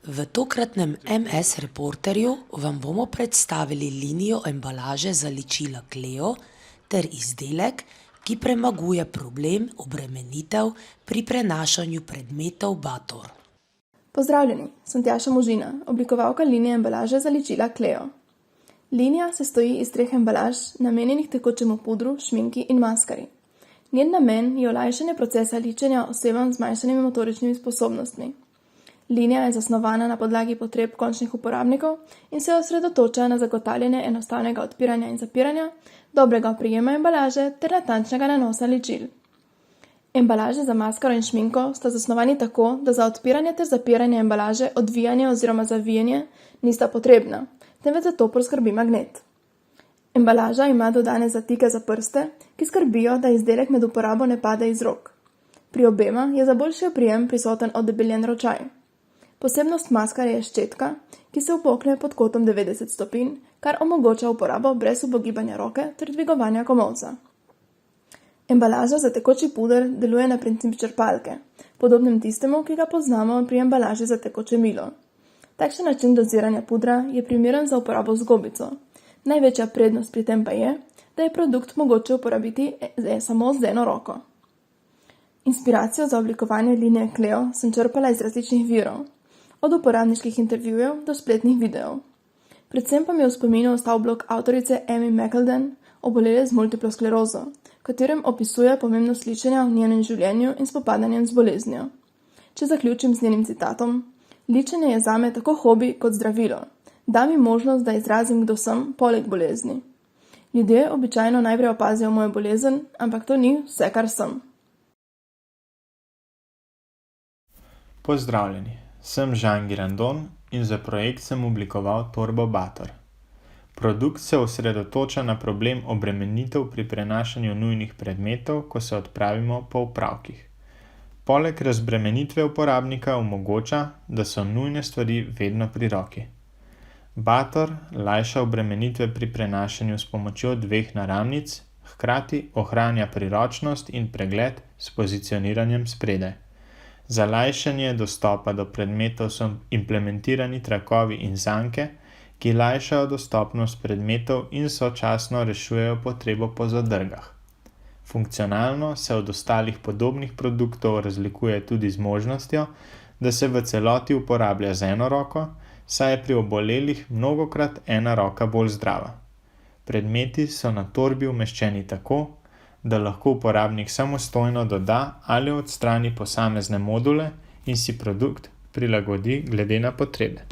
V tokratnem MS Reporterju vam bomo predstavili linijo embalaže za ličila Cleo ter izdelek, ki premaguje problem obremenitev pri prenašanju predmetov Bator. Pozdravljeni, sem Tjaša Možina, oblikovalka linije embalaže za ličila Cleo. Linija se stoji iz 3 embalaž, namenjenih tekočemu pudru, šminki in maskari. Njen namen je olajšanje procesa ličenja osebam z zmanjšanimi motoričnimi sposobnostmi. Linija je zasnovana na podlagi potreb končnih uporabnikov in se osredotoča na zagotavljanje enostavnega odpiranja in zapiranja, dobrega prijema embalaže ter natančnega nanosa ličil. Embalaže za maskaro in šminko sta zasnovani tako, da za odpiranje ter zapiranje embalaže odvijanje oziroma zavijanje nista potrebna, temveč za to poskrbi magnet. Embalaža ima dodane zatike za prste, ki skrbijo, da izdelek med uporabo ne pade iz rok. Pri obema je za boljši oprijem prisoten odebeljen ročaj. Posebnost maskare je ščetka, ki se upokne pod kotom 90 stopinj, kar omogoča uporabo brez upogibanja roke ter dvigovanja komolca. Embalaža za tekoči puder deluje na princip črpalke, podobnem tistemu, ki ga poznamo pri embalaži za tekoče milo. Takšen način doziranja pudra je primeren za uporabo z gobico. Največja prednost pri tem pa je, da je produkt mogoče uporabiti samo z eno roko. Inspiracijo za oblikovanje linije Cleo sem črpala iz različnih virov, od uporabniških intervjujev do spletnih videov. Predvsem pa mi je v spominu ostal blog avtorice Amy McElden, obolele z multiplo sklerozo, v katerem opisuje pomembnost ličenja v njenem življenju in spopadanjem z boleznijo. Če zaključim z njenim citatom: ličenje je zame tako hobi kot zdravilo. Da mi možnost, da izrazim, kdo sem, poleg bolezni. Ljudje običajno najprej opazijo mojo bolezen, ampak to ni vse, kar sem. Pozdravljeni, sem Žan Girandon in za projekt sem oblikoval torbo Bator. Produkt se osredotoča na problem obremenitev pri prenašanju nujnih predmetov, ko se odpravimo po opravkih. Poleg razbremenitve uporabnika omogoča, da so nujne stvari vedno pri roki. Bator lajša obremenitve pri prenašanju s pomočjo 2 naramnic, hkrati ohranja priročnost in pregled s pozicioniranjem spredaj. Za lajšanje dostopa do predmetov so implementirani trakovi in zanke, ki lajšajo dostopnost predmetov in sočasno rešujejo potrebo po zadrgah. Funkcionalno se od ostalih podobnih produktov razlikuje tudi z možnostjo, da se v celoti uporablja z eno roko, saj je pri obolelih mnogokrat ena roka bolj zdrava. Predmeti so na torbi umeščeni tako, da lahko uporabnik samostojno doda ali odstrani posamezne module in si produkt prilagodi glede na potrebe.